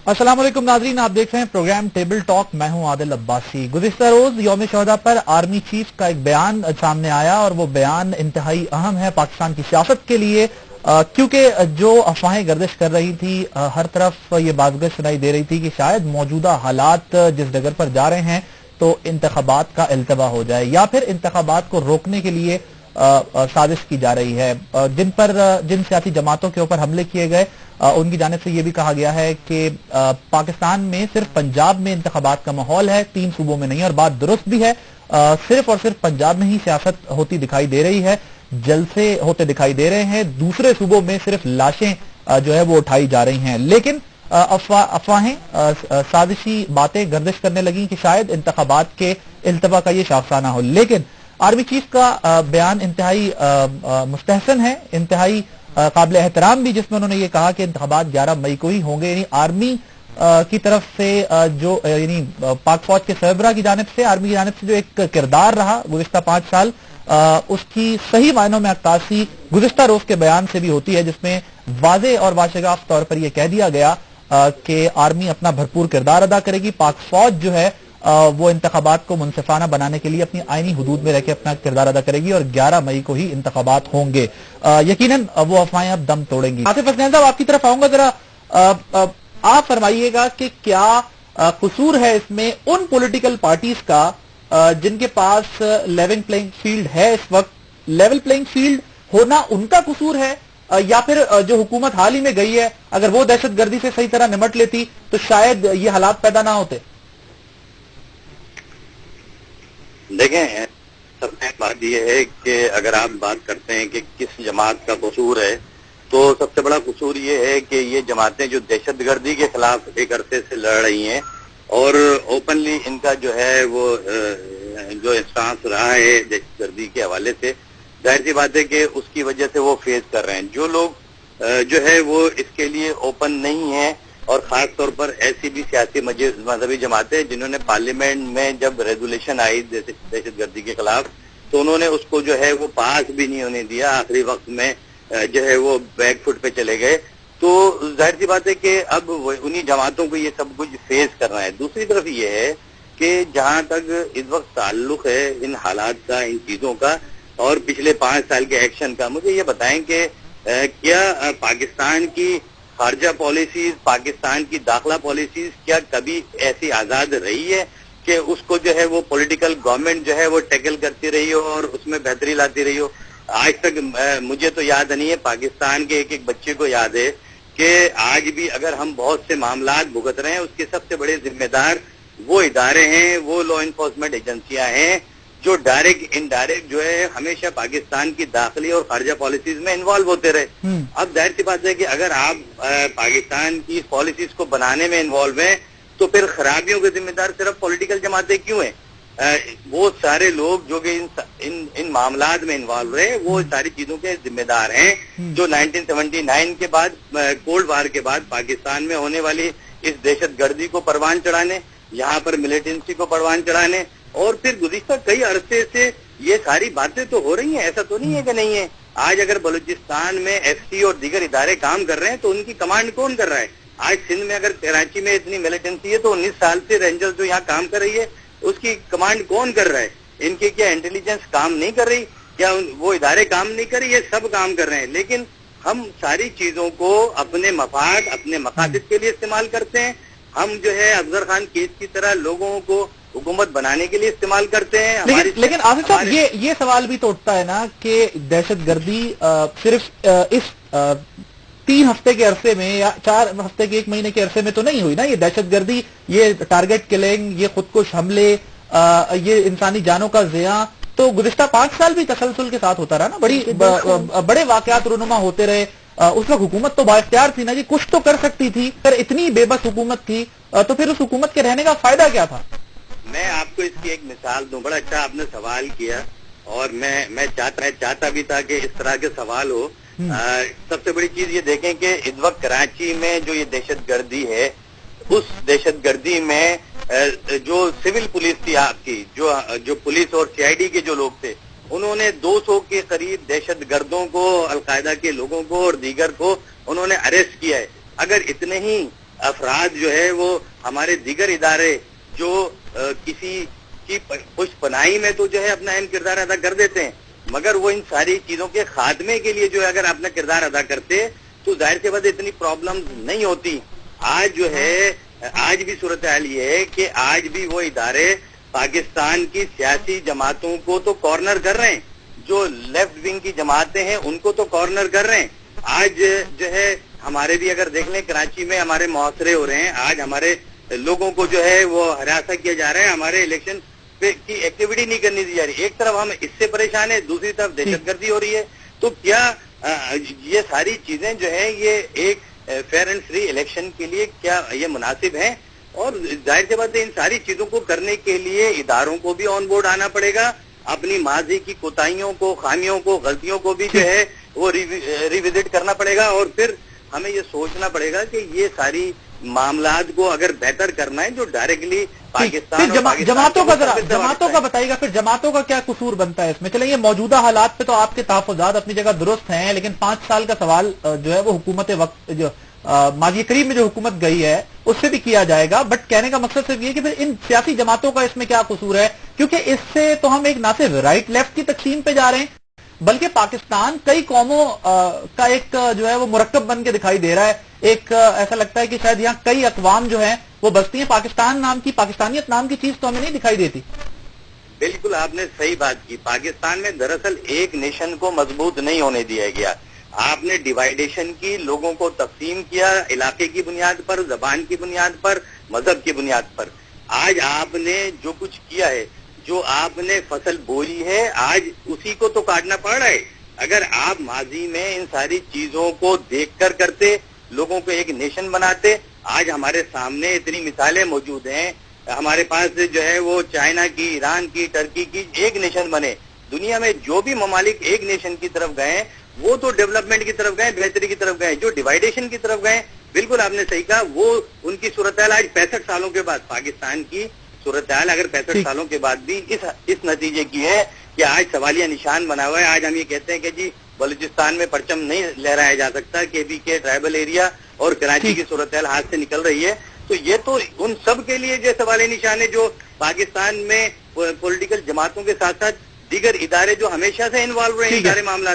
अस्सलाम वालेकुम नाज़रीन, आप देख रहे हैं प्रोग्राम टेबल टॉक। मैं हूं आदिल अब्बासी। गुज़िश्ता रोज यौम शहदा पर आर्मी चीफ का एक बयान सामने आया और वो बयान इंतहाई अहम है पाकिस्तान की सियासत के लिए, क्योंकि जो अफवाहें गर्दिश कर रही थी, हर तरफ ये बातगुज़ सुनाई दे रही थी कि शायद मौजूदा हालात जिस डगर पर जा रहे हैं तो इंतखाबात का इल्तवा हो जाए या फिर इंतखाबात को रोकने के लिए साजिश की जा रही है। जिन सियासी जमातों के ऊपर हमले किए गए, उनकी जानिब से ये भी कहा गया है कि पाकिस्तान में सिर्फ पंजाब में इंतखाबात का माहौल है, 3 सूबों में नहीं। और बात दुरुस्त भी है, सिर्फ और सिर्फ पंजाब में ही सियासत होती दिखाई दे रही है, जलसे होते दिखाई दे रहे हैं। दूसरे सूबों में सिर्फ लाशें जो है वो उठाई जा रही हैं। लेकिन अफवाहें, साजिशी बातें गर्दिश करने लगी कि शायद इंतखाबात के इल्तवा का ये शाखसाना हो। लेकिन आर्मी चीफ का बयान इंतहाई मुस्तहसन है, इंतहाई काबिल एहतराम भी, जिसमें उन्होंने ये कहा कि इंतखाबात 11 मई को ही होंगे। यानी आर्मी की तरफ से जो यानी पाक फौज के सरबराह की जानिब से, आर्मी की जानिब से जो एक किरदार रहा गुज़िश्ता 5 साल, उसकी सही मायनों में अक्कासी गुज़िश्ता रोज के बयान से भी होती है, जिसमें वाज़े और वाशगाफ तौर पर यह कह दिया गया कि आर्मी अपना भरपूर किरदार अदा करेगी। पाक फौज जो है वो इंतखाबात को मुनसिफाना बनाने के लिए अपनी आईनी हुदूद में रहकर अपना किरदार अदा करेगी और 11 मई को ही इंतखाबात होंगे। यकीनन वो अफवाहें अब दम तोड़ेंगी। आसिफ हसनैन साहब, आपकी तरफ आऊंगा, जरा आप फरमाइएगा कि क्या कसूर है इसमें उन पॉलिटिकल पार्टीज का जिनके पास लेवल प्लेइंग फील्ड है इस वक्त? लेवल प्लेइंग फील्ड होना उनका कसूर है या फिर जो हुकूमत हाल ही में गई है, अगर वो दहशतगर्दी से सही तरह निमट लेती तो शायद ये हालात पैदा ना होते? देखें, सबसे बात यह है कि अगर आप बात करते हैं कि किस जमात का कसूर है, तो सबसे बड़ा कसूर ये है कि ये जमातें जो दहशतगर्दी के खिलाफ एक अरसे से लड़ रही हैं और ओपनली इनका जो है वो जो स्टांस रहा है दहशतगर्दी के हवाले से, जाहिर सी बात है कि उसकी वजह से वो फेस कर रहे हैं। जो लोग जो है वो इसके लिए ओपन नहीं है, और खास तौर पर ऐसी भी सियासी मजहबी जमातें जिन्होंने पार्लियामेंट में जब रेजुलेशन आई दहशतगर्दी के खिलाफ, तो उन्होंने उसको जो है वो पास भी नहीं होने दिया, आखिरी वक्त में जो है वो बैक फुट पे चले गए। तो जाहिर सी बात है कि अब उन्हीं जमातों को ये सब कुछ फेस करना है। दूसरी तरफ ये है कि जहां तक इस वक्त ताल्लुक है इन हालात का, इन चीजों का और पिछले 5 साल के एक्शन का, मुझे ये बताएं कि क्या पाकिस्तान की खारजा पॉलिसीज, पाकिस्तान की दाखिला पॉलिसीज क्या कभी ऐसी आजाद रही है कि उसको जो है वो पॉलिटिकल गवर्नमेंट जो है वो टैकल करती रही हो और उसमें बेहतरी लाती रही हो? आज तक मुझे तो याद नहीं है, पाकिस्तान के एक एक बच्चे को याद है कि आज भी अगर हम बहुत से मामलात भुगत रहे हैं, उसके सबसे बड़े जिम्मेदार वो इदारे हैं, वो लॉ इन्फोर्समेंट एजेंसियां हैं जो डायरेक्ट इनडायरेक्ट जो है हमेशा पाकिस्तान की दाखिली और खारजा पॉलिसीज में इन्वॉल्व होते रहे। अब जाहिर सी बात है कि अगर आप पाकिस्तान की पॉलिसीज को बनाने में इन्वॉल्व हैं, तो फिर खराबियों के जिम्मेदार सिर्फ पॉलिटिकल जमातें क्यों हैं? वो सारे लोग जो कि इन मामलात में इन्वॉल्व रहे, वो सारी चीजों के जिम्मेदार हैं जो 1979 के बाद, कोल्ड वार के बाद पाकिस्तान में होने वाली इस दहशतगर्दी को परवान चढ़ाने, यहाँ पर मिलिटेंसी को परवान चढ़ाने, और फिर गुज़िश्ता कई अरसे से ये सारी बातें तो हो रही हैं, ऐसा तो नहीं है कि नहीं है। आज अगर बलूचिस्तान में एफसी और दीगर इदारे काम कर रहे हैं तो उनकी कमांड कौन कर रहा है? आज सिंध में अगर कराची में इतनी मिलिटेंसी है तो 19 साल से रेंजर्स जो यहाँ काम कर रही है उसकी कमांड कौन कर रहा है? इनके क्या इंटेलिजेंस काम नहीं कर रही? क्या वो इदारे काम नहीं कर रही? ये सब काम कर रहे हैं, लेकिन हम सारी चीजों को अपने मफाद, अपने मकासद के लिए इस्तेमाल करते हैं। हम जो है अफजल खान केस की तरह लोगों को हुकूमत बनाने के लिए इस्तेमाल करते हैं। लेकिन आसिफ साहब, ये सवाल भी तो उठता है ना कि दहशतगर्दी सिर्फ इस 3 हफ्ते के अरसे में या 4 हफ्ते के 1 महीने के अरसे में तो नहीं हुई ना। ये दहशतगर्दी, ये टारगेट किलिंग, ये खुदकुश हमले, ये इंसानी जानों का ज़िया तो गुज़िश्ता 5 साल भी तसलसल के साथ होता रहा ना। बड़े वाकयात रुनुमा होते रहे। उस वक्त हुकूमत तो बाइख्तियार थी ना जी, कुछ तो कर सकती थी। पर इतनी बेबस हुकूमत थी तो फिर उस हुकूमत के रहने का फायदा क्या था? मैं आपको इसकी एक मिसाल दूं। बड़ा अच्छा आपने सवाल किया और मैं चाहता भी था कि इस तरह के सवाल हो। सबसे बड़ी चीज ये देखें कि इस वक्त कराची में जो ये दहशतगर्दी है, उस दहशतगर्दी में जो सिविल पुलिस थी आपकी, जो पुलिस और सीआईडी के जो लोग थे, उन्होंने 200 के करीब दहशतगर्दों को, अलकायदा के लोगों को और दीगर को उन्होंने अरेस्ट किया है। अगर इतने ही افراد جو ہے وہ ہمارے دیگر ادارے جو کسی کی پشت پناہی میں تو جو ہے اپنا اہم کردار ادا کر دیتے ہیں، مگر وہ ان ساری چیزوں کے خاتمے کے لیے جو ہے اگر اپنا کردار ادا کرتے تو ظاہر سی بات اتنی پرابلم نہیں ہوتی۔ آج جو ہے آج بھی صورتحال یہ ہے کہ آج بھی وہ ادارے پاکستان کی سیاسی جماعتوں کو تو کارنر کر رہے ہیں، جو لیفٹ ونگ کی جماعتیں ہیں ان کو تو کارنر کر رہے ہیں۔ آج جو ہے ہمارے بھی اگر دیکھ لیں کراچی میں ہمارے محاصرے ہو رہے ہیں، آج ہمارے لوگوں کو جو ہے وہ ہراساں کیا جا رہا ہے، ہمارے الیکشن کی ایکٹیویٹی نہیں کرنی دی جا رہی۔ ایک طرف ہم اس سے پریشان ہیں، دوسری طرف دہشت گردی ہو رہی ہے، تو کیا یہ ساری چیزیں جو ہیں یہ ایک فیئر اینڈ فری الیکشن کے لیے کیا یہ مناسب ہیں؟ اور ظاہر سی بات ہے ان ساری چیزوں کو کرنے کے لیے اداروں کو بھی آن بورڈ آنا پڑے گا، اپنی ماضی کی کوتاہیوں کو، خامیوں کو، غلطیوں کو بھی جو ہے وہ ریوزٹ کرنا پڑے گا، اور پھر ہمیں یہ سوچنا پڑے گا کہ یہ ساری معاملات کو اگر بہتر کرنا ہے جو ڈائریکٹلی پاکستان جماعتوں کا بتائیے گا، پھر جماعتوں کا کیا قصور بنتا ہے اس میں؟ چلیں یہ موجودہ حالات پہ تو آپ کے تحفظات اپنی جگہ درست ہیں، لیکن 5 سال کا سوال جو ہے وہ حکومت وقت جو ماضی قریب میں جو حکومت گئی ہے اس سے بھی کیا جائے گا، بٹ کہنے کا مقصد صرف یہ کہ پھر ان سیاسی جماعتوں کا اس میں کیا قصور ہے؟ کیونکہ اس سے تو ہم ایک نہ صرف رائٹ لیفٹ کی تقسیم پہ جا رہے ہیں بلکہ پاکستان کئی قوموں کا ایک جو ہے وہ مرکب بن کے دکھائی دے رہا ہے۔ ایک ایسا لگتا ہے کہ شاید یہاں کئی اقوام جو ہیں وہ بستی ہیں، پاکستان نام کی، پاکستانیت نام کی چیز تو ہمیں نہیں دکھائی دیتی۔ بالکل آپ نے صحیح بات کی، پاکستان میں دراصل ایک نیشن کو مضبوط نہیں ہونے دیا گیا، آپ نے ڈیوائیڈیشن کی، لوگوں کو تقسیم کیا علاقے کی بنیاد پر، زبان کی بنیاد پر، مذہب کی بنیاد پر۔ آج آپ نے جو کچھ کیا ہے، جو آپ نے فصل بوئی ہے، آج اسی کو تو کاٹنا پڑ رہا ہے۔ اگر آپ ماضی میں ان ساری چیزوں کو دیکھ کر کرتے، لوگوں کو ایک نیشن بناتے، آج ہمارے سامنے اتنی مثالیں موجود ہیں، ہمارے پاس جو ہے وہ چائنا کی، ایران کی، ٹرکی کی ایک نیشن بنے۔ دنیا میں جو بھی ممالک ایک نیشن کی طرف گئے وہ تو ڈیولپمنٹ کی طرف گئے، بہتری کی طرف گئے، جو ڈیوائیڈیشن کی طرف گئے بالکل آپ نے صحیح کہا، وہ ان کی صورتحال آج 65 سالوں کے بعد، پاکستان کی صورتحال اگر 65 سالوں کے بعد بھی اس نتیجے کی ہے کہ آج سوالیہ نشان بنا ہوا ہے۔ آج ہم یہ کہتے ہیں کہ جی بلوچستان میں پرچم نہیں لہرایا جا سکتا، KBK ٹرائبل ایریا اور کراچی کی صورتحال ہاتھ سے نکل رہی ہے، تو یہ تو ان سب کے لیے جو سوالیہ نشان ہے جو پاکستان میں پولیٹیکل جماعتوں کے ساتھ ساتھ دیگر ادارے جو ہمیشہ سے انوالو رہے ہیں ادارے معاملات